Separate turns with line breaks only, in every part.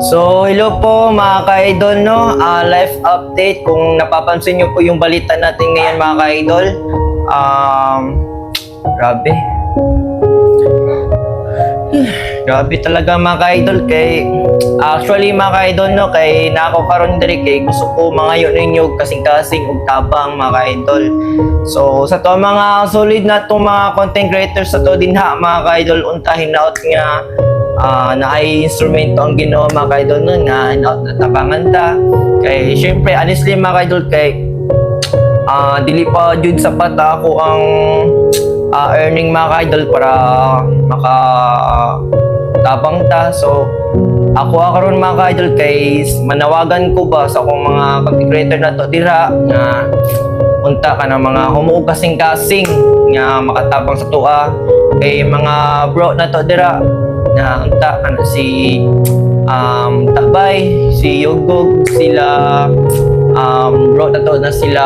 So, hello po mga ka-idol, no? Live update. Kung napapansin nyo po yung balita natin ngayon mga ka-idol. Grabe. Grabe talaga mga ka-idol. Actually mga ka-idol, no? Kay nako karon diri kay gusto ko mga yun ninyo kasing-kasing ug tabang mga ka-idol. So, sa to mga solid na to mga content creators sa to dinha mga ka-idol, untahin na nga na ay instrumento ang ginawa mga ka-idol nun nga natabangan ta kay syempre honestly mga ka-idol kay dili pa jud sapat ako ang earning mga ka-idol para maka tabang ta. So ako karon mga ka-idol kay manawagan ko ba sa akong mga content creator na to dira nga unta ka na mga humuog kasing-kasing nga makatabang sa tuwa kay mga bro na to dira na unta kana si Tabay, si Yogog, sila bro na to na sila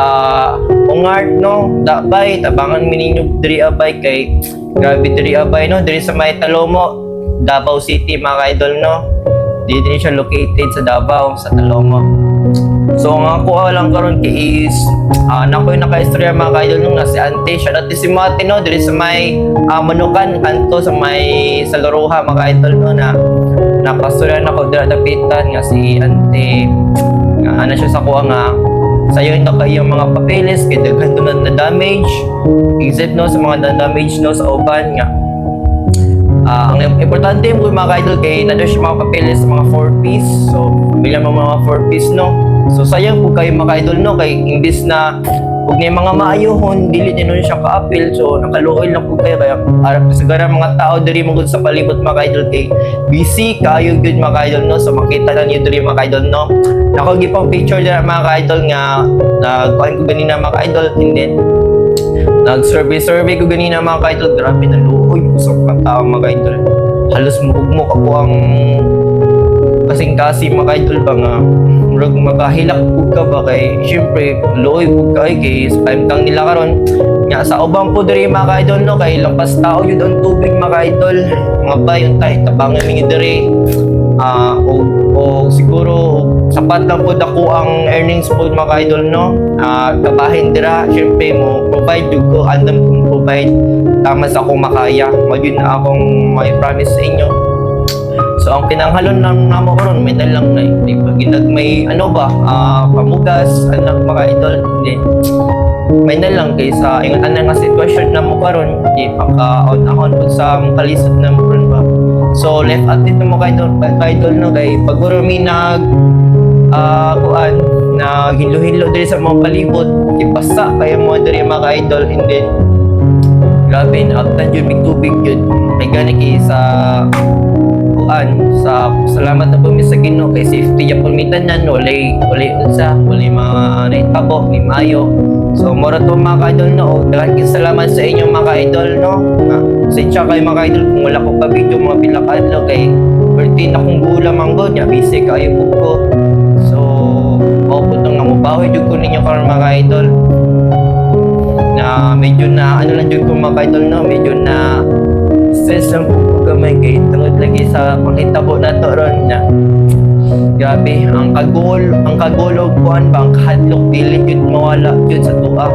Ongart, no? Tabay, tabangan mininyo diri abay kay grabe diri abay, no? Diri sa may Talomo, Davao City mga ka-idol, no? Di din siya located sa Davao, sa Talomo. So ang ako lang karon kay is nakoy naka-istorya mga ka-idol nung si Ante, siya dati si Mati, no? Diri sa may Manukan kanto sa may Salaruha mga ka-idol, no? Na napastorya na ko dira dapitan nga si Ante nga ana siya sa kuha nga sayo ito kayo mga papeles kay daghan na damage except no sa mga damage no sa uban nga ang importante mo mga ka-idol kay nado siya mga papeles sa mga 4-piece, so bilang mga 4-piece, no? So sayang po kayo mga ka-idol, no? Kay imbis na huwag na yung mga maayohon, dili din nun siya ka-appeal, so nakaluoy lang po kayo kaya arap sigara mga tao diri mo sa palibot mga ka-idol kay busy kayo good mga ka-idol, no? So makita lang yun diri mga ka-idol, no? Nakagi pang picture dira mga ka-idol nga nagkuhan ko ganina mga ka-idol, and then nag-survey ko ganina mga ka-idol, grabe na luoy po sa mga tao mga ka-idol. Halos mukmuk ako ang kasing-kasi mga ka-idol ba nga murag magahilak po ka ba kay syempre luoy po ka kay sa time kang nila karon nga sa ubang po diri mga ka-idol, no? Kay lampas tao yun ang tubig mga ka-idol, mga bayon tayo tabangan mingi diri o siguro sapat lang po dako ang earnings po mga ka-idol, no? Kabahin dira syempre mo provide jud ko andam kong provide tama sa akong makaya magyud na akong may promise sa inyo. So ang kinanghalon lang namo karon may dalang na ginag may ano ba pamugas anak mga idol, hindi may dalang kay sa ingon ana nga sitwasyon namo karon di pagka-on pud sa kalisod namo karon ba. So left at dito mo kay idol no kay paguro mi nag kuan na hinlo-hinlo diri sa mga palibot ipasa kaya mo diri mga idol, and then grabe na abtan yun may tubig yun may gani kay sa sa salamat na po mi sa Ginoo kay safety ya pulmitanan walay mga naitabo ni mayo. So mora to mga ka-idol, no? Daghang salamat sa inyo mga ka-idol, no? Sensya kayo mga ka-idol kung wala ko pa video mga pila ka adlaw kay birthday na kong gulang manggod nya busy kayo po ko. So maupod nang namubawi jud ko ninyo karon mga ka-idol na medyo na ano lang jud ko mga ka-idol, no? Medyo na stress lang po gamay kay tungod lagi sa panghitabo na to ron na grabe ang kagulog kuan ba ang kahadlok dili jud mawala jud sa tuwa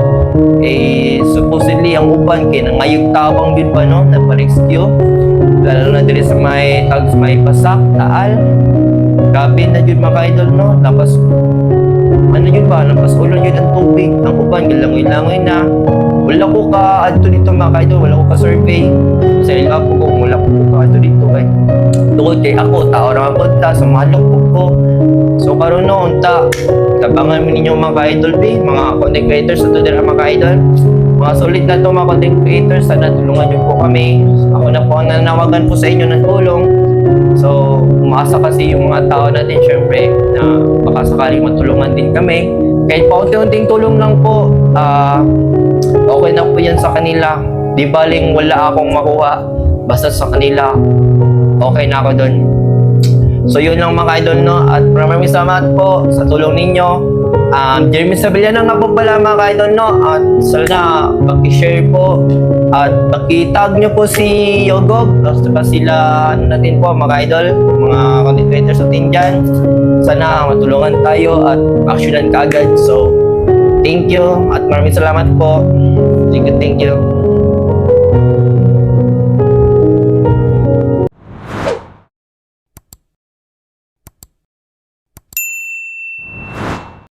supposedly ang uban kay nangayog tabang jud pa, no? Nagpa-rescue lalo na diri sa may tags may pasak taal grabe na jud mga ka-idol, no? Tapos ano jud ba lampas ulo jud ang tubig ang uban gilangoy-langoy na wala ko ka adto dito mga ka-idol, wala ko ka survey sa ila po ko wala ko ka adto dito kay tungod kay ako tao ra man ta sa malok ko. So karon no unta tabangan mi ninyo mga ka-idol mga content creators sa to dira mga ka-idol, mga solid na to mga content creators, sana tulungan niyo po kami. Ako na po ang nanawagan po sa inyo ng tulong. So umaasa kasi yung mga tao natin syempre na baka sakaling matulungan din kami kahit paunti-unting tulong lang po. Okay na po yan sa kanila, di baling wala akong makuha basta sa kanila okay na ako dun. So yun lang mga idol, no? At maraming salamat po sa tulong ninyo. Jeremy Sabillana nga po pala mga ka-idol, no? At sana paki-share po at paki-tag nyo po si Yogog. Basta pa sila natin po mga ka-idol, mga content creators natin dyan. Sana matulungan tayo at actionan kaagad. So, thank you at maraming salamat po. Thank you, thank you.